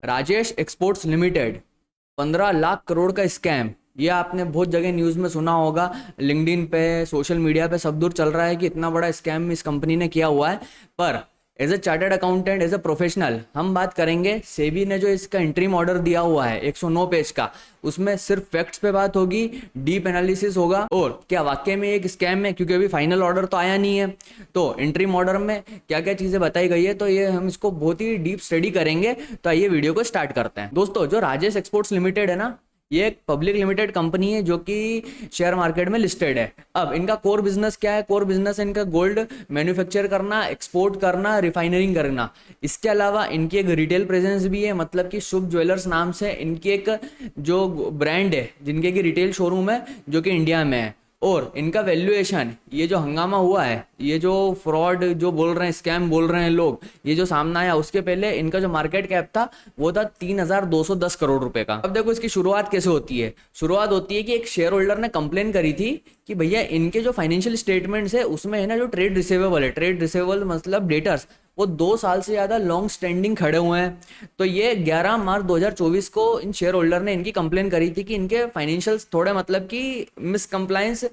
Rajesh exports limited 15 lakh crore का scam. ये आपने बहुत जगह न्यूज़ में सुना होगा, लिंक्डइन पे, सोशल मीडिया पे सब दूर चल रहा है कि इतना बड़ा स्कैम इस कंपनी ने किया हुआ है। पर as a chartered accountant, as a professional हम बात करेंगे। सेबी ने जो इसका इंटरिम ऑर्डर दिया हुआ है 109 पेज का, उसमें सिर्फ फैक्ट्स पे बात होगी, डीप एनालिसिस होगा और क्या वाकई में एक स्कैम है, क्योंकि अभी फाइनल ऑर्डर तो आया नहीं है। तो इंटरिम ऑर्डर में क्या क्या चीज़ें बताई गई है, तो ये हम इसको बहुत ही डीप स्टडी करेंगे। तो आइए वीडियो को स्टार्ट करते हैं। दोस्तों, जो राजेश एक्सपोर्ट्स लिमिटेड है ना, ये एक पब्लिक लिमिटेड कंपनी है जो कि शेयर मार्केट में लिस्टेड है। अब इनका कोर बिजनेस क्या है? कोर बिजनेस है इनका गोल्ड मैन्युफैक्चर करना, एक्सपोर्ट करना, रिफाइनरिंग करना। इसके अलावा इनकी एक रिटेल प्रेजेंस भी है, मतलब कि शुभ ज्वेलर्स नाम से इनकी एक जो ब्रांड है, जिनके की रिटेल शोरूम है जो कि इंडिया में है। और इनका वैल्यूएशन, ये जो हंगामा हुआ है, ये जो फ्रॉड जो बोल रहे हैं, स्कैम बोल रहे हैं लोग, ये जो सामने आया, उसके पहले इनका जो मार्केट कैप था वो था 3,210 करोड़ रुपए का। अब देखो इसकी शुरुआत कैसे होती है। शुरुआत होती है कि एक शेयर होल्डर ने कंप्लेन करी थी कि भैया इनके जो फाइनेंशियल स्टेटमेंट्स है उसमें है ना, जो ट्रेड रिसीवेबल है, ट्रेड रिसीवेबल मतलब डेटर्स, वो 2 साल से ज़्यादा लॉन्ग स्टैंडिंग खड़े हुए हैं। तो ये 11 मार्च 2024 को इन शेयर होल्डर ने इनकी कंप्लेन करी थी कि इनके फाइनेंशियल्स थोड़े मतलब कि मिसकम्प्लायंस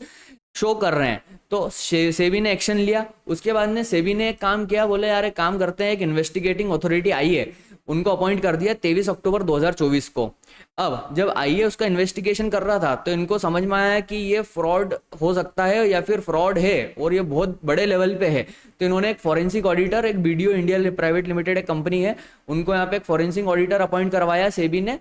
शो कर रहे हैं। तो सेबी ने एक्शन लिया। उसके बाद में सेबी ने एक काम किया, बोले यार एक काम करते हैं, एक इन्वेस्टिगेटिंग अथॉरिटी आई है, उनको अपॉइंट कर दिया 23 अक्टूबर 2024 को। अब जब आईए उसका इन्वेस्टिगेशन कर रहा था तो इनको समझ में आया कि ये फ्रॉड हो सकता है या फिर फ्रॉड है और ये बहुत बड़े लेवल पे है। तो इन्होंने एक फॉरेंसिक ऑडिटर, एक बीडीओ इंडिया प्राइवेट लिमिटेड एक कंपनी है, उनको यहाँ पे एक फॉरेंसिक ऑडिटर अपॉइंट करवाया सेबी ने,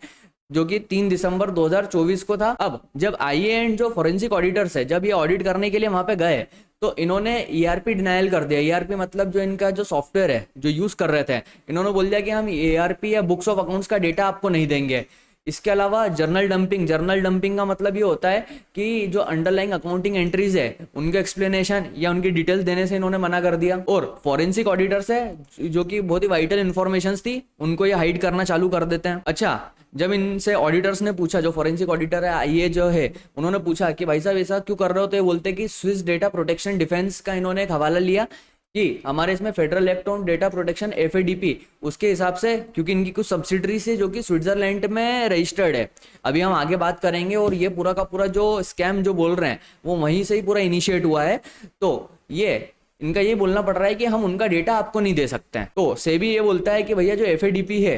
जो कि 3 दिसंबर 2024 को था। अब जब आईए एंड जो फॉरेंसिक ऑडिटर्स है, जब ये ऑडिट करने के लिए वहां पे गए तो इन्होंने ईआरपी डिनायल कर दिया। ईआरपी मतलब जो इनका जो सॉफ्टवेयर है जो यूज कर रहे थे, इन्होंने बोल दिया कि हम ईआरपी या बुक्स ऑफ अकाउंट्स का डेटा आपको नहीं देंगे। इसके अलावा जर्नल डंपिंग का मतलब ये होता है कि जो अंडरलाइंग अकाउंटिंग एंट्रीज है उनके एक्सप्लेनेशन या उनकी डिटेल्स देने से इन्होंने मना कर दिया। और फॉरेंसिक ऑडिटर्स है जो कि बहुत ही वाइटल इन्फॉर्मेशन थी, उनको ये हाइड करना चालू कर देते हैं। अच्छा, जब इनसे ऑडिटर्स ने पूछा, जो फॉरेंसिक ऑडिटर है आईए जो है, उन्होंने पूछा कि भाई साहब ऐसा क्यों कर रहे हो, तो ये बोलते कि स्विस डेटा प्रोटेक्शन डिफेंस का इन्होंने एक हवाला लिया कि हमारे इसमें federal act on data protection FADP, उसके हिसाब से, क्योंकि इनकी कुछ सब्सिडरी से जो कि स्विट्जरलैंड में रजिस्टर्ड है। अभी हम आगे बात करेंगे। और ये पूरा का पूरा जो स्कैम जो बोल रहे हैं वो वहीं से ही पूरा इनिशिएट हुआ है। तो ये इनका ये बोलना पड़ रहा है कि हम उनका डेटा आपको नहीं दे सकते हैं। तो सेबी ये बोलता है कि भैया जो एफएडीपी है,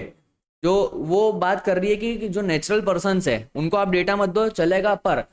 जो वो बात कर रही है कि जो नेचुरल पर्सन्स है उनको आप डेटा मत दो, चलेगा, पर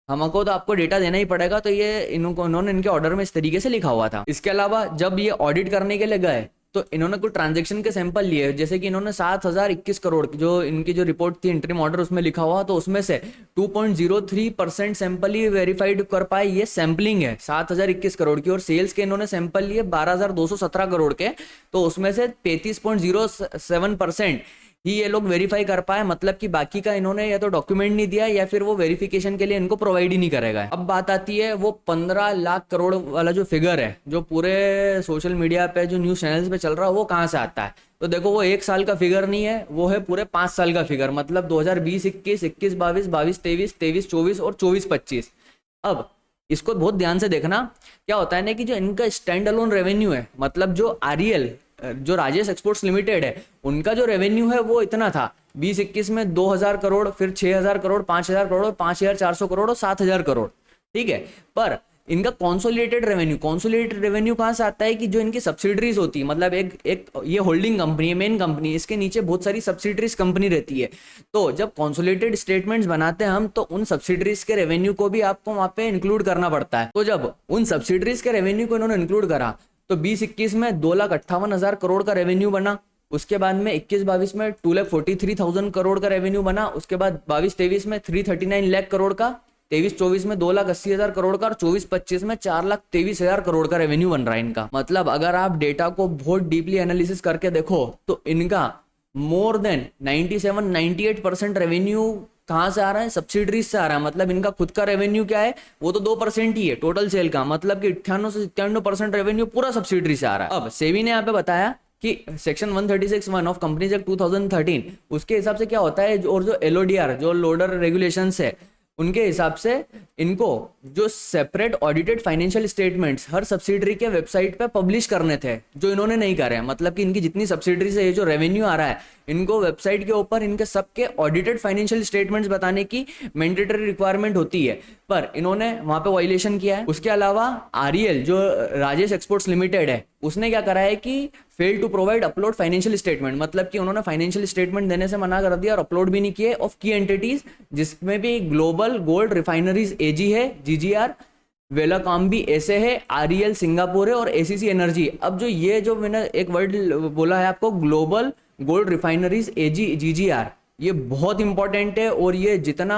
हमको तो आपको डेटा देना ही पड़ेगा। तो ये इन्होंने इनके ऑर्डर में इस तरीके से लिखा हुआ था। इसके अलावा जब ये ऑडिट करने के लिए गए तो इन्होंने कुछ ट्रांजैक्शन के सैंपल लिए, जैसे कि इन्होंने 7,021 करोड़ जो इनकी जो रिपोर्ट थी इंटरिम ऑर्डर उसमें लिखा हुआ, तो उसमें से 2.03% सैंपल ही वेरीफाइड कर पाए। ये सैंपलिंग है 7,021 करोड़ की। और सेल्स के इन्होंने सैंपल लिए 12,217 करोड़ के, तो उसमें से 35.07% ही ये लोग वेरीफाई कर पाए। मतलब कि बाकी का इन्होंने या तो डॉक्यूमेंट नहीं दिया या फिर वो वेरिफिकेशन के लिए इनको प्रोवाइड ही नहीं करेगा। अब बात आती है वो 15 लाख करोड़ वाला जो फिगर है, जो पूरे सोशल मीडिया पे, जो न्यूज चैनल्स पे चल रहा है, वो कहाँ से आता है? तो देखो, वो 1 साल का फिगर नहीं है, वो है पूरे 5 साल का फिगर। मतलब 2020-21, 21-22, 22-23, 23-24 और 24-25। अब इसको बहुत ध्यान से देखना। क्या होता है ना कि जो इनका स्टैंड अलोन रेवेन्यू है, मतलब जो आरईएल, जो राजेश एक्सपोर्ट्स लिमिटेड है, उनका जो रेवेन्यू है वो इतना था 20-21 में 2,000 करोड़, फिर 6,000 करोड़, 5,000 करोड़, 5,400 करोड़ और 7,000 करोड़। ठीक है, पर इनका कॉन्सोलिडेटेड रेवेन्यू कहां से आता है कि जो इनकी सब्सिडरीज होती है, मतलब एक ये होल्डिंग कंपनी है, मेन कंपनी, इसके नीचे बहुत सारी सब्सिडरीज कंपनी रहती है। तो जब कॉन्सोलिडेटेड स्टेटमेंट्स बनाते हैं हम, तो उन सब्सिडरीज के रेवेन्यू को भी आपको वहां पे इंक्लूड करना पड़ता है। तो जब उन सब्सिडरीज के रेवेन्यू को इन्होंने इंक्लूड करा तो 20-21 में 2,58,000 करोड़ का रेवेन्यू बना। उसके बाद में 21-22 में 2,43,000 करोड़ का रेवेन्यू बना। उसके बाद 22-23 में 339 लाख करोड़ का, 23-24 में 2,80,000 करोड़ का और 24-25 में 4,23,000 करोड़ का रेवेन्यू बन रहा है इनका। मतलब अगर आप डेटा को बहुत डीपली एनालिसिस करके देखो तो इनका मोर देन 97-98% रेवेन्यू कहाँ से आ रहा है? सब्सिडरीज से आ रहा है। मतलब इनका खुद का रेवेन्यू क्या है? वो तो 2% ही है टोटल सेल का। मतलब कि 98 से 97% रेवेन्यू पूरा सब्सिडरी से आ रहा है। अब सेबी ने यहाँ पे बताया कि सेक्शन 136(1) ऑफ कंपनीज एक्ट 2013, उसके हिसाब से क्या होता है, और जो एलओडीआर, जो लोडर रेगुलेशंस है, उनके हिसाब से इनको जो सेपरेट ऑडिटेड फाइनेंशियल स्टेटमेंट्स हर सब्सिडरी के वेबसाइट पे पब्लिश करने थे, जो इन्होंने नहीं करे हैं। मतलब कि इनकी जितनी सब्सिडरी से ये जो रेवेन्यू आ रहा है, इनको वेबसाइट के ऊपर इनके सबके ऑडिटेड फाइनेंशियल स्टेटमेंट्स बताने की मैंडेटरी रिक्वायरमेंट होती है, पर इन्होंने वहां पे वायलेशन किया है। उसके अलावा आरईएल जो राजेश एक्सपोर्ट्स लिमिटेड है, उसने क्या करा है कि fail to provide upload financial statement, मतलब कि उन्होंने फाइनेंशियल स्टेटमेंट देने से मना कर दिया और अपलोड भी नहीं किए ऑफ की एंटिटीज, जिसमें भी ग्लोबल गोल्ड रिफाइनरीज एजी है, जीजीआर, वेलाकॉम्बी ऐसे है, आरईएल सिंगापुर है और एसीसी एनर्जी। अब जो मैंने एक वर्ड बोला है आपको, ग्लोबल गोल्ड रिफाइनरीज एजी जीजीआर, ये बहुत इंपॉर्टेंट है। और ये जितने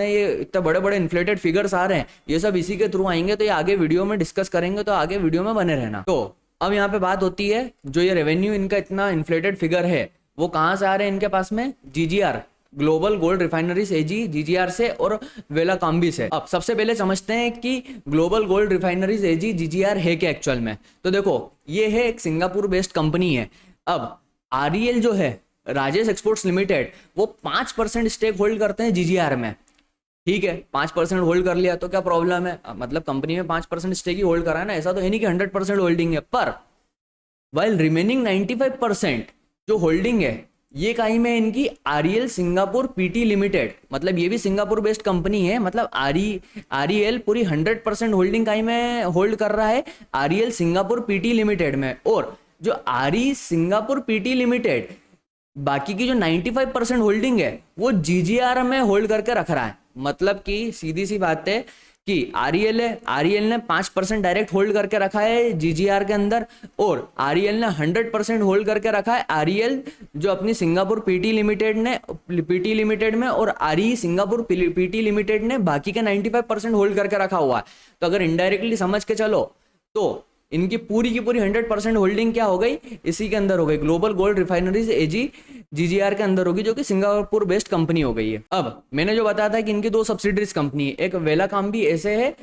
ये इतने बड़े बड़े इन्फ्लेटेड फिगर्स आ रहे हैं, ये सब इसी के थ्रू आएंगे, तो ये आगे वीडियो में डिस्कस करेंगे, तो आगे वीडियो में बने रहना। तो अब यहाँ पे बात होती है, जो ये रेवेन्यू इनका इतना इन्फ्लेटेड फिगर है, वो कहाँ से आ रहे हैं इनके पास में? जीजीआर, ग्लोबल गोल्ड रिफाइनरीज एजी, जीजीआर से और वेलाकॉम्बी से। अब सबसे पहले समझते हैं कि ग्लोबल गोल्ड रिफाइनरीज एजी, जीजीआर है क्या एक्चुअल में। तो देखो, ये है एक सिंगापुर बेस्ड कंपनी है। अब आरईएल जो है, राजेश एक्सपोर्ट्स लिमिटेड, वो 5% स्टेक होल्ड करते हैं जीजीआर में। ठीक है, 5% होल्ड कर लिया तो क्या प्रॉब्लम है? मतलब कंपनी में 5% स्टेक ही होल्ड करा है ना, ऐसा तो है नहीं कि 100% होल्डिंग है। पर वाइल रिमेनिंग 95% जो होल्डिंग है, ये काई में इनकी आरईएल सिंगापुर पीटी लिमिटेड, मतलब ये भी सिंगापुर बेस्ड कंपनी है। मतलब आरईएल पूरी 100% होल्डिंग काई में होल्ड कर रहा है, आरईएल सिंगापुर पीटी लिमिटेड में। और जो आरई सिंगापुर पीटी लिमिटेड, बाकी की जो 95% होल्डिंग है, वो जीजीआर में होल्ड करके रख रहा है। मतलब कि सीधी सी बात है कि आरईएल ने 5% डायरेक्ट होल्ड करके रखा है जीजीआर के अंदर, और आरईएल ने 100% होल्ड करके रखा है आरईएल जो अपनी सिंगापुर पीटी लिमिटेड में, और आरई सिंगापुर पीटी लिमिटेड ने बाकी के 95% होल्ड करके रखा हुआ है। तो अगर इनडायरेक्टली समझ के चलो तो इनकी पूरी की पूरी 100% होल्डिंग क्या हो गई? इसी के अंदर हो गई, ग्लोबल गोल्ड रिफाइनरीज एजी जीजीआर के अंदर होगी, जो कि सिंगापुर बेस्ड कंपनी हो गई है। अब मैंने जो बताया था कि इनकी 2 सब्सिडरीज कंपनी है, एक वेलाकॉम्बी ऐसे है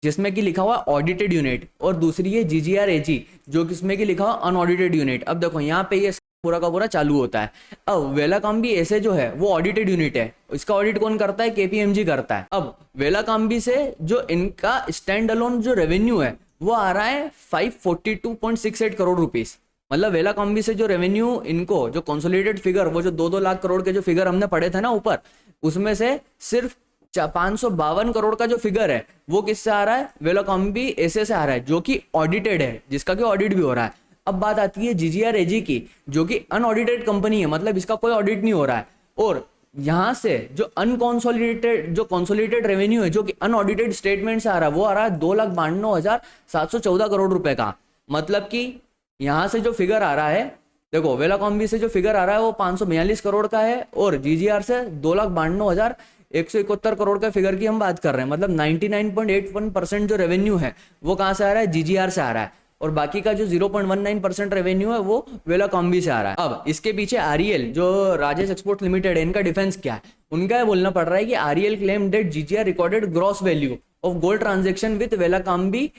जिसमें कि लिखा हुआ ऑडिटेड यूनिट, और दूसरी है जीजीआर एजी जो किसमें कि लिखा हुआ अनऑडिटेड यूनिट। अब देखो यहाँ पे ये पूरा का पूरा चालू होता है। अब वेलाकॉम्बी ऐसे जो है वो ऑडिटेड यूनिट है, इसका ऑडिट कौन करता है? केपीएमजी करता है। अब वेलाकॉम्बी से जो इनका स्टैंड अलोन जो रेवेन्यू है, वो आ रहा है 542.68 करोड़ रुपीस। मतलब वेलाकॉम्बी से जो रेवेन्यू इनको, जो कंसोलिडेटेड फिगर, वो जो 2-2 लाख करोड़ के जो फिगर हमने पढ़े थे ना ऊपर, उसमें से सिर्फ 552 करोड़ का जो फिगर है, वो किससे आ रहा है? वेलाकॉम्बी ऐसे से आ रहा है, जो कि ऑडिटेड है, जिसका कि ऑडिट भी हो रहा है। अब बात आती है जीजीआर एजी की, जो कि अनऑडिटेड कंपनी है, मतलब इसका कोई ऑडिट नहीं हो रहा है। और यहां से जो कंसोलिडेटेड रेवेन्यू है, जो कि अनऑडिटेड स्टेटमेंट से आ रहा है, वो आ रहा है 2,92,714 करोड़ रुपए का। मतलब कि यहां से जो फिगर आ रहा है, देखो वेलाकॉम्बी से जो फिगर आ रहा है वो 542 करोड़ का है, और जीजीआर से 2,92,171 करोड़ का फिगर की हम बात कर रहे हैं। मतलब 99.81% जो रेवेन्यू है वो कहां से आ रहा है? जीजीआर से आ रहा है, और बाकी का जो 0.19% रेवेन्यू है वो वेलाकॉम्बी से आ रहा है। अब इसके पीछे आरईएल जो राजेश एक्सपोर्ट लिमिटेड है, इनका डिफेंस क्या है? उनका ये बोलना पड़ रहा है कि REL claim that GGR recorded gross value of gold transaction with Valcambi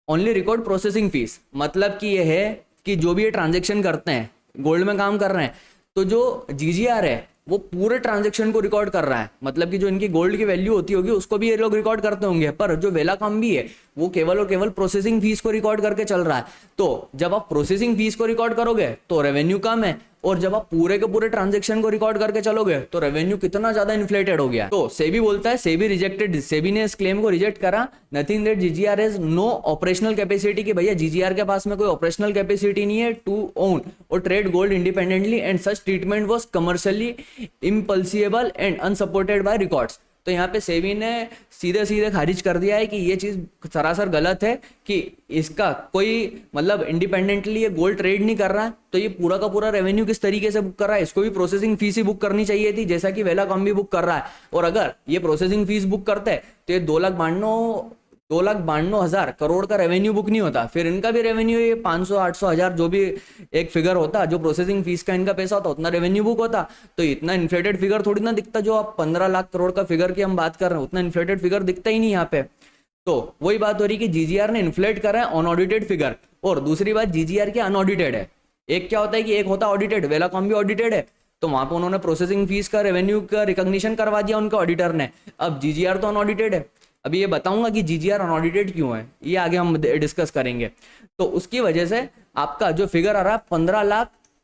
only record processing fees. मतलब कि ये है कि जो भी ये ट्रांजेक्शन करते हैं, गोल्ड में काम कर रहे हैं, तो जो जीजीआर है वो पूरे ट्रांजेक्शन को रिकॉर्ड कर रहा है। मतलब कि जो इनकी गोल्ड की वैल्यू होती होगी उसको भी ये लोग रिकॉर्ड करते होंगे, पर जो वेलाकॉम्बी है वो केवल और केवल प्रोसेसिंग फीस को रिकॉर्ड करके चल रहा है। तो जब आप प्रोसेसिंग फीस को रिकॉर्ड करोगे तो रेवेन्यू कम है, और जब आप पूरे के पूरे ट्रांजेक्शन को रिकॉर्ड करके चलोगे तो रेवेन्यू कितना ज्यादा इन्फ्लेटेड हो गया। तो सेबी बोलता है, सेबी रिजेक्टेड, सेबी ने इस क्लेम को रिजेक्ट करा। Nothing that GGR has no operational capacity, कि भैया जीजीआर के पास में कोई ऑपरेशनल कैपेसिटी नहीं है टू ओन और trade gold independently, and such treatment was commercially implausible and unsupported by records. तो यहाँ पे सेबी ने सीधे सीधे खारिज कर दिया है कि ये चीज सरासर गलत है, कि इसका कोई मतलब इंडिपेंडेंटली ये गोल्ड ट्रेड नहीं कर रहा है। तो ये पूरा का पूरा रेवेन्यू किस तरीके से बुक कर रहा है? इसको भी प्रोसेसिंग फीस ही बुक करनी चाहिए थी, जैसा कि वेलाकॉम्बी बुक कर रहा है। और अगर ये प्रोसेसिंग फीस बुक करते हैं तो ये 2,92,000 करोड़ का रेवेन्यू बुक नहीं होता। फिर इनका भी रेवेन्यू ये 500-800,000 जो भी एक फिगर होता, जो प्रोसेसिंग फीस का इनका पैसा होता, उतना रेवेन्यू बुक होता। तो इतना इन्फ्लेटेड फिगर थोड़ी ना दिखता, जो आप 15 लाख करोड़ का फिगर की हम बात कर रहे हैं, उतना इन्फ्लेटेड फिगर दिखता ही नहीं यहाँ पे। तो वही बात हो रही कि जीजीआर ने इन्फ्लेट करा है अनऑडिटेड फिगर, और दूसरी बात जीजीआर के अनऑडिटेड है। एक क्या होता है कि एक होता ऑडिटेड, वेलाकॉम्बी ऑडिटेड है, तो वहां पर उन्होंने प्रोसेसिंग फीस का रेवेन्यू का रिकॉग्निशन करवा दिया उनके ऑडिटर ने। अब जीजीआर तो अनऑडिटेड है। अभी ये बताऊंगा कि जीजीआर अनऑडिटेड क्यों है, ये आगे हम डिस्कस करेंगे। तो उसकी वजह से आपका जो फिगर आ रहा है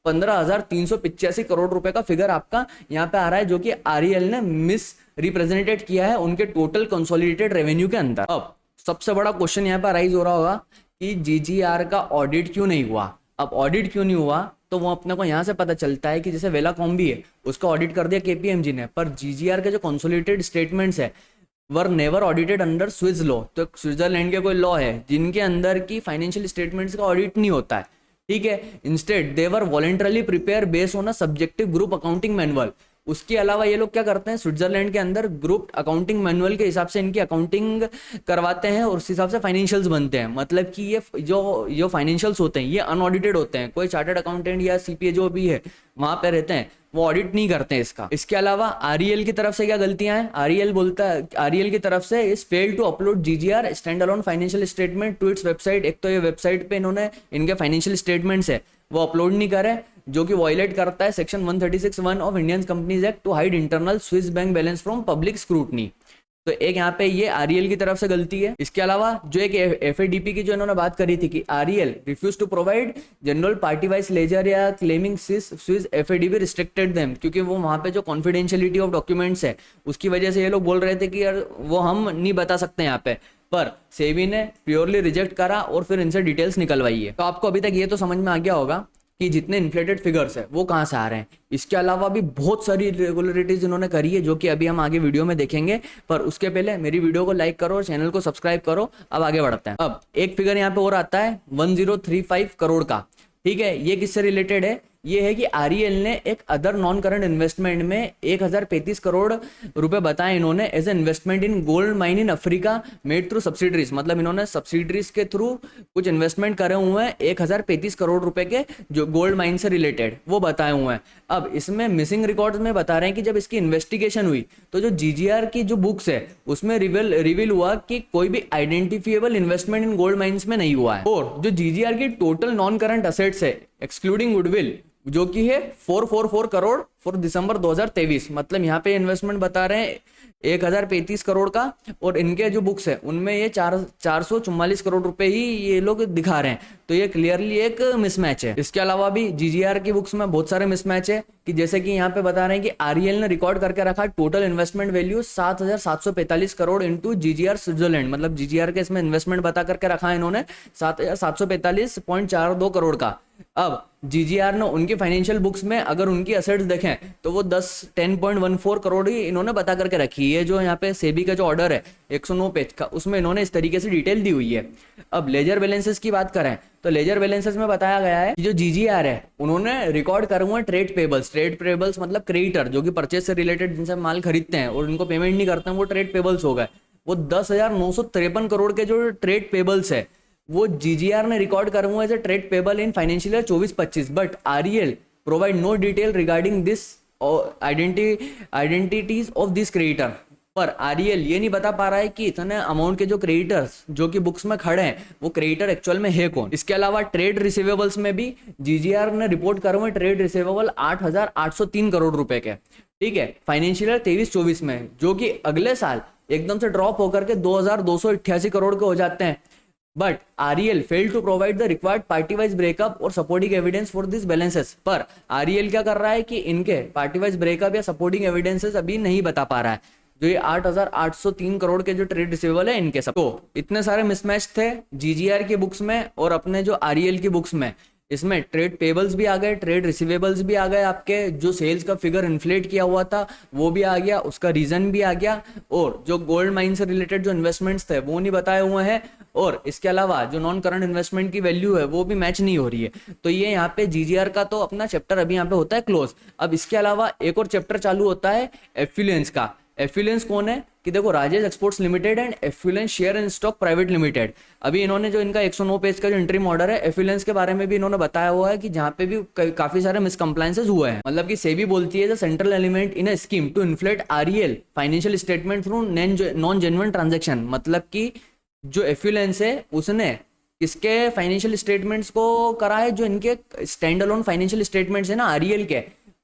15,385 करोड़ रुपए का फिगर आपका यहाँ पे आ रहा है, जो कि आरईएल ने मिस रिप्रेजेंटेड किया है उनके टोटल कंसोलिडेटेड रेवेन्यू के अंदर। अब सबसे बड़ा क्वेश्चन यहाँ पे राइज हो रहा होगा कि जीजीआर का ऑडिट क्यों नहीं हुआ। अब ऑडिट क्यों नहीं हुआ तो वो अपने को यहाँ से पता चलता है कि जैसे वेलाकॉम है उसका ऑडिट कर दिया केपीएमजी ने, पर जीजीआर के जो कंसोलिडेटेड स्टेटमेंट्स है were never audited under Swiss law. तो स्विट्जरलैंड के कोई लॉ है जिनके अंदर की फाइनेंशियल स्टेटमेंट्स का ऑडिट नहीं होता है, ठीक है। Instead they were voluntarily prepare based on a subjective group accounting manual. उसके अलावा ये लोग क्या करते हैं, स्विट्जरलैंड के अंदर ग्रुप अकाउंटिंग मैनुअल के हिसाब से इनकी अकाउंटिंग करवाते हैं और उस हिसाब से फाइनेंशियल्स बनते हैं। मतलब कि ये जो फाइनेंशियल्स होते हैं ये अनऑडिटेड होते हैं। कोई चार्टर्ड अकाउंटेंट या सीपीए जो भी है वहां पे रहते हैं वो ऑडिट नहीं करते हैं इसका। इसके अलावा आरईएल की तरफ से क्या गलतियां हैं, आरईएल बोलता है, आरईएल की तरफ से is fail to upload GGR standalone financial statement to its website. एक तो ये वेबसाइट पे इन्होंने इनके फाइनेंशियल स्टेटमेंट्स है वो अपलोड नहीं करे, जो कि वायलेट करता है section 136(1) of Indian companies act to hide internal Swiss bank balance from public scrutiny. तो एक यहाँ पे ये आरईएल की तरफ से गलती है। इसके अलावा जो एक एफएडीपी की जो इन्होंने बात करी थी कि REL refuse to provide general party wise ledger या claiming Swiss FADP restricted them, क्योंकि वो वहां पे जो कॉन्फिडेंशियलिटी ऑफ डॉक्यूमेंट्स है उसकी वजह से ये लोग बोल रहे थे कि यार वो हम नहीं बता सकते यहाँ पे, पर सेबी ने प्योरली रिजेक्ट करा और फिर इनसे डिटेल्स निकलवाई है। तो आपको अभी तक ये तो समझ में आ गया होगा कि जितने इन्फ्लेटेड फिगर्स है वो कहाँ से आ रहे हैं। इसके अलावा भी बहुत सारी इरेगुलरिटीज इन्होंने करी है जो कि अभी हम आगे वीडियो में देखेंगे, पर उसके पहले मेरी वीडियो को लाइक करो और चैनल को सब्सक्राइब करो। अब आगे बढ़ते हैं। अब एक फिगर यहाँ पे और आता है 1035 करोड़ का, ठीक है। ये किससे रिलेटेड है, ये है कि आरईएल ने एक अदर नॉन करंट इन्वेस्टमेंट में 1035 करोड़ रुपए बताए इन्होंने as investment in gold mine in Africa made through subsidiaries. मतलब इन्होंने सब्सिडरीज के थ्रू कुछ इन्वेस्टमेंट करे हुए हैं 1035 करोड़ रुपए के जो गोल्ड माइन से रिलेटेड वो बताए हुए हैं। अब इसमें मिसिंग रिकॉर्ड्स में बता रहे हैं कि जब इसकी इन्वेस्टिगेशन हुई तो जो जीजीआर की जो बुक्स है उसमें रिवील हुआ कि कोई भी identifiable investment in gold mines में नहीं हुआ है। और जो जीजीआर की टोटल नॉन करंट असेट्स है एक्सक्लूडिंग गुडविल जो कि है 444 करोड़ फॉर दिसंबर 2023। मतलब यहाँ पे इन्वेस्टमेंट बता रहे हैं 1035 करोड़ का और इनके जो बुक्स है उनमें ये 444 करोड़ रुपए ही ये लोग दिखा रहे हैं। तो ये क्लियरली एक मिसमैच है। इसके अलावा भी जीजीआर की बुक्स में बहुत सारे मिसमैच है कि जैसे कि यहाँ पे बता रहे हैं कि आरईएल ने रिकॉर्ड करके रखा total investment value 7,745 crore into GGR Switzerland. मतलब जीजीआर के इसमें इन्वेस्टमेंट बता करके रखा है इन्होंने 7,745.42 करोड़ का। अब जीजीआर ने उनकी फाइनेंशियल बुक्स में अगर उनकी असेट्स देखें तो वो 10.14 करोड़ ही इन्होंने बता करके रखी है। जो यहाँ पे सेबी का जो ऑर्डर है 109 पेज का उसमें इन्होंने इस तरीके से डिटेल दी हुई है। अब लेजर बैलेंसेस की बात करें तो लेजर बैलेंसेस में बताया गया है कि जो जीजीआर है उन्होंने रिकॉर्ड करे हुए ट्रेड पेबल्स मतलब क्रेडिटर जो कि परचेज से रिलेटेड जिनसे माल खरीदते हैं और उनको पेमेंट नहीं करते हैं वो ट्रेड पेबल्स हो गए। वो 10,953 करोड़ के जो ट्रेड पेबल्स है वो जीजीआर ने रिकॉर्ड करे हुए as a trade payable in financial year 24-25। But REL provide no detail regarding this identities of this creditor. पर आरईएल ये नहीं बता पा रहा है कि इतने अमाउंट के जो क्रेडिटर्स जो कि बुक्स में खड़े हैं वो क्रेडिटर एक्चुअल में है कौन। इसके अलावा ट्रेड रिसीवेबल्स में भी जीजीआर ने रिपोर्ट करे हुए ट्रेड रिसीवेबल 8,803 करोड़ रुपए के, ठीक है, फाइनेंशियल ईयर 23-24 में, जो कि अगले साल एकदम से ड्रॉप होकर के 2,288 करोड़ के हो जाते हैं। But REL fail to provide the required party wise breakup और supporting evidence for this balances. पर आरईएल क्या कर रहा है कि इनके पार्टी वाइज ब्रेकअप या सपोर्टिंग एविडेंसेस अभी नहीं बता पा रहा है। जो ये 8,803 करोड़ के जो ट्रेड रिसीवेबल है इनके सब। तो इतने सारे मिसमैच थे जीजीआर की बुक्स में और अपने जो आरईएल की बुक्स में। इसमें ट्रेड पेबल्स भी आ गए, ट्रेड रिसीवेबल्स भी आ गए, आपके जो सेल्स का फिगर इन्फ्लेट किया हुआ था वो भी आ गया, उसका रीजन भी आ गया, और जो गोल्ड माइन से रिलेटेड जो इन्वेस्टमेंट्स थे वो नहीं बताए हुए हैं, और इसके अलावा जो नॉन करंट इन्वेस्टमेंट की वैल्यू है वो भी मैच नहीं हो रही है। तो ये यहाँ पे जीजीआर का तो अपना चैप्टर अभी यहाँ पे होता है क्लोज। अब इसके अलावा एक और चैप्टर चालू होता है एफ्लुएंस का। एफ्लुएंस कौन है कि देखो Rajesh exports limited and affluence share and stock private limited. अभी इन्होंने जो इनका 109 पेज का जो इंटरिम ऑर्डर है एफ्लुएंस के बारे में भी इन्होंने बताया हुआ है कि जहाँ पे भी काफी सारे मिसकम्प्लायंसेस हुए हैं। मतलब कि सेबी बोलती है the central element in a scheme to inflate REL financial statement through non genuine transaction. मतलब कि जो एफ्लुएंस है उसने इसके फाइनेंशियल स्टेटमेंट्स को करा है, जो इनके स्टैंड अलोन फाइनेंशियल स्टेटमेंट्स है ना आरईएल के,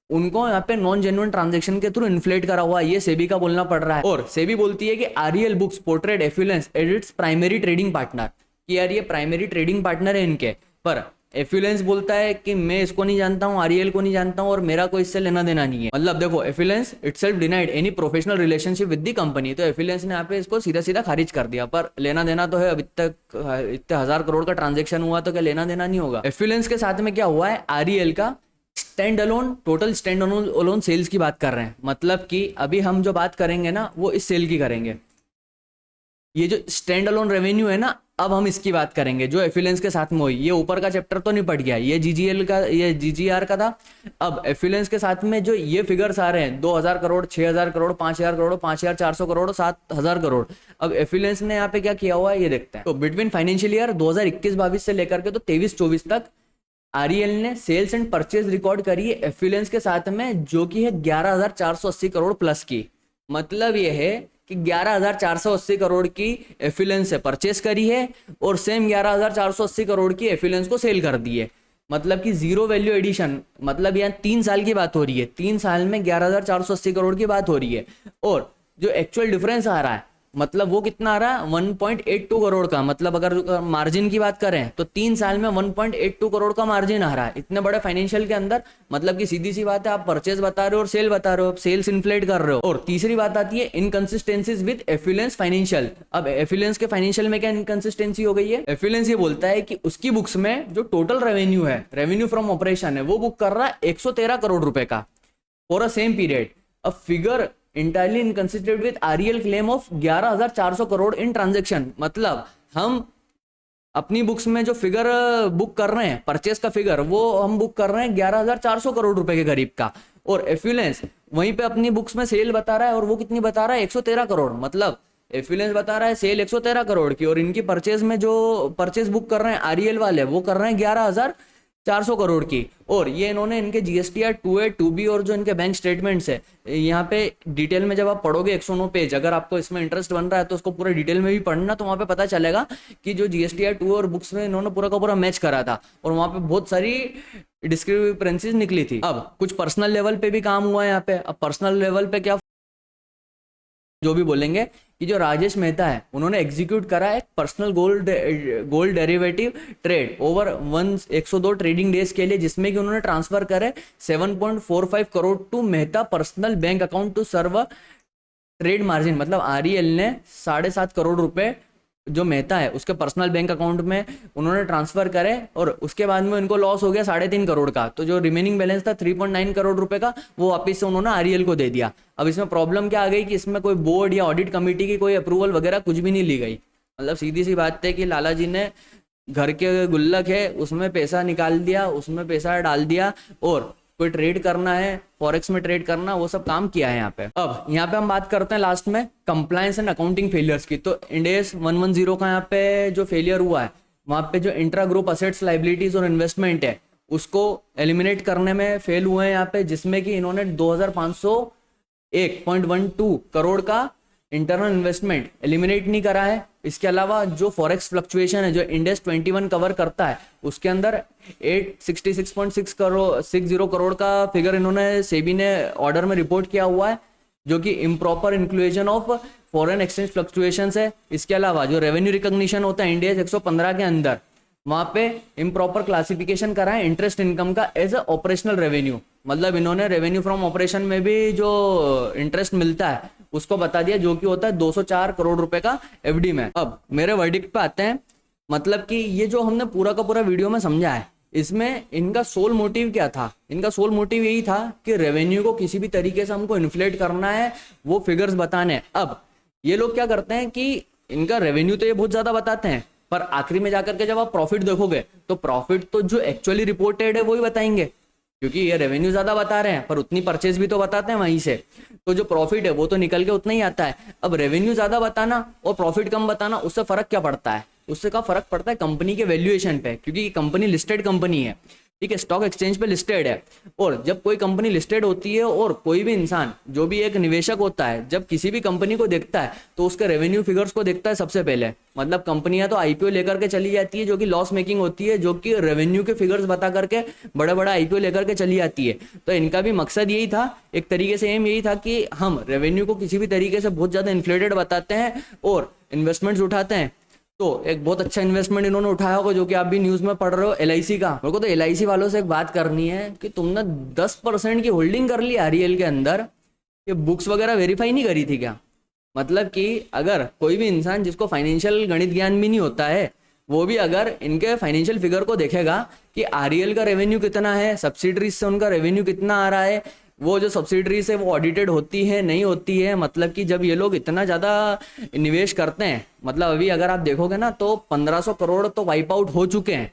उनको यहाँ पे नॉन जेन्युइन ट्रांजैक्शन के थ्रू इन्फ्लेट करा हुआ है, ये सेबी का बोलना पड़ रहा है। और सेबी बोलती है कि REL books portrait affluence as its primary trading partner, कि यार ये प्राइमरी ट्रेडिंग पार्टनर है इनके, पर एफिलेंस बोलता है कि मैं इसको नहीं जानता हूँ, आरईएल को नहीं जानता हूँ और मेरा कोई इससे लेना देना नहीं है। मतलब देखो, Affluence itself denied any professional relationship with the company. तो एफिलेंस ने यहाँ पे इसको सीधा सीधा खारिज कर दिया, पर लेना देना तो है। अभी तक इतने 1000 करोड़ का ट्रांजेक्शन हुआ तो क्या लेना देना नहीं होगा। एफिलेंस के साथ में क्या हुआ है, आरईएल का standalone, total standalone sales की बात कर रहे हैं। मतलब कि अभी हम जो बात करेंगे ना वो इस सेल की करेंगे। ये जो स्टैंड अलोन रेवेन्यू है ना, अब हम इसकी बात करेंगे जो एफिलेंस के साथ में हुई। ये ऊपर का चैप्टर तो निपट गया, ये जीजीएल का, ये जीजीआर का था। अब एफिलेंस के साथ में जो ये फिगर्स आ रहे हैं 2000 करोड़, 6000 करोड़, 5000 करोड़, 5400 करोड़, 7000 करोड़। अब एफिलेंस ने यहाँ पे क्या किया हुआ है ये देखते हैं। तो बिटवीन फाइनेंशियल ईयर 2021-22 से लेकर के तो 23-24 तक आरईएल ने सेल्स एंड परचेज रिकॉर्ड करी है एफिलेंस के साथ में, जो कि है 11480 करोड़ प्लस की। मतलब ये है कि 11480 करोड़ की एफिलेंस से परचेस करी है और सेम 11480 करोड़ की एफिलेंस को सेल कर दी है। मतलब कि जीरो वैल्यू एडिशन। मतलब यहाँ 3 साल की बात हो रही है, 3 साल में 11480 करोड़ की बात हो रही है। और जो एक्चुअल डिफरेंस आ रहा है, मतलब वो कितना आ रहा है 1.82 करोड़ का। मतलब अगर मार्जिन की बात करें तो 3 साल में 1.82 करोड़ का मार्जिन आ रहा है इतने बड़े फाइनेंशियल के अंदर। मतलब कि सीधी सी बात है, आप परचेज बता रहे हो और सेल बता रहे हो, सेल्स इन्फ्लेट कर रहे हो। और तीसरी बात आती है इनकंसिस्टेंसीज विद एफिलेंस फाइनेंशियल। अब एफिलेंस के फाइनेंशियल में क्या इनकंसिस्टेंसी हो गई है, एफिलेंस ये बोलता है कि उसकी बुक्स में जो टोटल रेवेन्यू है, रेवेन्यू फ्रॉम ऑपरेशन है, वो बुक कर रहा है 113 करोड़ रुपए का फॉर अ सेम पीरियड। अब figure entirely inconsistent with REL claim of 11400 crore in transaction. मतलब हम अपनी बुक्स में जो फिगर बुक कर रहे हैं, परचेस का फिगर, वो हम बुक कर रहे हैं 11400 करोड़ रुपए के करीब का। और एफिलेंस वहीं पे अपनी बुक्स में सेल बता रहा है, और वो कितनी बता रहा है 113 करोड़। मतलब एफिलेंस बता रहा है सेल 113 करोड़ की, और इनकी परचेज में जो परचेज बुक कर रहे हैं आरईएल वाले, वो कर रहे हैं 11400 करोड़ की। और ये इन्होंने इनके जीएसटीआर 2A 2B और जो इनके बैंक स्टेटमेंट्स है, यहाँ पे डिटेल में जब आप पढ़ोगे 109 पेज, अगर आपको इसमें इंटरेस्ट बन रहा है तो उसको पूरा डिटेल में भी पढ़ना, तो वहाँ पे पता चलेगा कि जो जीएसटीआर 2 और बुक्स में इन्होंने पूरा का पूरा मैच करा था, और वहाँ पे बहुत सारी डिस्क्रिपेंसीज निकली थी। अब कुछ पर्सनल लेवल पे भी काम हुआ है यहाँ पे। अब पर्सनल लेवल पे क्या जो भी बोलेंगे कि जो राजेश मेहता है, उन्होंने एग्जीक्यूट करा है personal gold derivative trade over 102 trading days के लिए, जिसमें कि उन्होंने ट्रांसफर करे 7.45 crore to Mehta personal bank account to serve trade margin. मतलब आरईएल ने 7.5 करोड़ रुपए जो मेहता है उसके पर्सनल बैंक अकाउंट में उन्होंने ट्रांसफर करे, और उसके बाद में उनको लॉस हो गया 3.5 करोड़ का। तो जो रिमेनिंग बैलेंस था 3.9 करोड़ रुपए का, वो वापस से उन्होंने आरईएल को दे दिया। अब इसमें प्रॉब्लम क्या आ गई कि इसमें कोई बोर्ड या ऑडिट कमेटी की कोई अप्रूवल वगैरह कुछ भी नहीं ली गई। मतलब सीधी सी बात है कि लाला जी ने घर के गुल्लक है उसमें पैसा निकाल दिया, उसमें पैसा डाल दिया, और कोई ट्रेड करना है, फॉरेक्स में ट्रेड करना, वो सब काम किया है यहाँ पे। अब यहाँ पे हम बात करते हैं लास्ट में कंप्लायंस एंड अकाउंटिंग फेलियर्स की। तो इंडेस 110 का यहाँ पे जो फेलियर हुआ है, वहाँ पे जो इंट्रा ग्रुप असेट्स, लाइबिलिटीज और इन्वेस्टमेंट है, उसको एलिमिनेट करने में फेल हुए हैं यहाँ पे, जिसमें कि इन्होंने 2501.12 करोड़ का इंटरनल इन्वेस्टमेंट एलिमिनेट नहीं करा है। इसके अलावा जो फॉरेक्स फ्लक्चुएशन है जो इंडेस 21 कवर करता है, उसके अंदर 866.60 करोड़ का फिगर इन्होंने सेबी ने ऑर्डर में रिपोर्ट किया हुआ है, जो कि improper inclusion of foreign exchange fluctuations है। इसके अलावा जो रेवेन्यू रिकॉग्निशन होता है इंडेस 115 के अंदर, वहां पे इम्प्रॉपर क्लासिफिकेशन करा है इंटरेस्ट इनकम का एज अ ऑपरेशनल रेवेन्यू। मतलब इन्होंने रेवेन्यू फ्रॉम ऑपरेशन में भी जो इंटरेस्ट मिलता है उसको बता दिया, जो कि होता है 204 करोड़ रुपए का एफडी में। अब मेरे वर्डिक्ट पे आते हैं। मतलब कि ये जो हमने पूरा का पूरा वीडियो में समझा है, इसमें इनका सोल मोटिव क्या था? इनका सोल मोटिव यही था कि रेवेन्यू को किसी भी तरीके से हमको इन्फ्लेट करना है, वो फिगर्स बताने हैं। अब ये लोग क्या करते हैं कि इनका रेवेन्यू तो ये बहुत ज्यादा बताते हैं, पर आखिरी में जाकर के जब आप प्रॉफिट देखोगे तो प्रॉफिट तो जो एक्चुअली रिपोर्टेड है वही बताएंगे, क्योंकि ये रेवेन्यू ज्यादा बता रहे हैं पर उतनी परचेज भी तो बताते हैं वहीं से, तो जो प्रॉफिट है वो तो निकल के उतना ही आता है। अब रेवेन्यू ज्यादा बताना और प्रॉफिट कम बताना, उससे फर्क क्या पड़ता है? उससे का फर्क पड़ता है कंपनी के वैल्यूएशन पे, क्योंकि कंपनी लिस्टेड कंपनी है, ठीक है, स्टॉक एक्सचेंज पे लिस्टेड है। और जब कोई कंपनी लिस्टेड होती है और कोई भी इंसान जो भी एक निवेशक होता है, जब किसी भी कंपनी को देखता है तो उसके रेवेन्यू फिगर्स को देखता है सबसे पहले। मतलब कंपनियां तो आईपीओ लेकर के चली जाती है जो कि लॉस मेकिंग होती है, जो कि रेवेन्यू के फिगर्स बता करके बड़ा बड़ा आईपीओ लेकर के चली जाती है। तो इनका भी मकसद यही था, एक तरीके से एम यही था कि हम रेवेन्यू को किसी भी तरीके से बहुत ज्यादा इन्फ्लेटेड बताते हैं और इन्वेस्टमेंट्स उठाते हैं, तो एक बहुत अच्छा इन्वेस्टमेंट इन्होंने उठाया होगा, जो कि आप भी न्यूज़ में पढ़ रहे हो, LIC का। मेरे को तो LIC वालों से एक बात करनी है कि तुमने 10% की होल्डिंग कर ली REL के अंदर, ये बुक्स वगैरह वेरीफाई नहीं करी थी क्या? मतलब कि अगर कोई भी इंसान जिसको फाइनेंशियल गणित ज्ञान भी नहीं होता है, वो भी अगर इनके फाइनेंशियल फिगर को देखेगा कि REL का रेवेन्यू कितना है, सब्सिडरीज से उनका रेवेन्यू कितना आ रहा है, वो जो सब्सिडरीज है वो ऑडिटेड होती है नहीं होती है, मतलब कि जब ये लोग इतना ज़्यादा निवेश करते हैं, मतलब अभी अगर आप देखोगे ना तो 1500 करोड़ तो वाइप आउट हो चुके हैं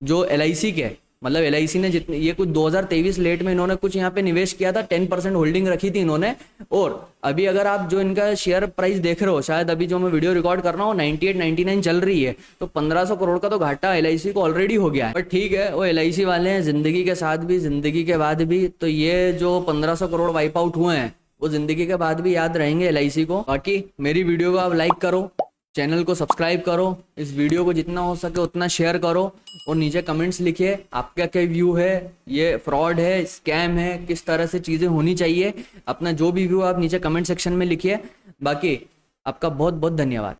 जो LIC के। मतलब LIC ने जितने, ये कुछ 2023 लेट में इन्होंने कुछ यहाँ पे निवेश किया था, 10% होल्डिंग रखी थी इन्होंने। और अभी अगर आप जो इनका शेयर प्राइस देख रहे हो, शायद अभी जो मैं वीडियो रिकॉर्ड कर रहा हूँ 98-99 चल रही है, तो 1500 करोड़ का तो घाटा LIC को ऑलरेडी हो गया है। बट ठीक है, वो LIC वाले हैं, जिंदगी के साथ भी जिंदगी के बाद भी, तो ये जो 1500 करोड़ वाइप आउट हुए हैं वो जिंदगी के बाद भी याद रहेंगे LIC को। बाकी मेरी वीडियो को आप लाइक करो, चैनल को सब्सक्राइब करो, इस वीडियो को जितना हो सके उतना शेयर करो, और नीचे कमेंट्स लिखिए आपका क्या व्यू है, ये फ्रॉड है, स्कैम है, किस तरह से चीज़ें होनी चाहिए। अपना जो भी व्यू आप नीचे कमेंट सेक्शन में लिखिए। बाकी आपका बहुत बहुत धन्यवाद।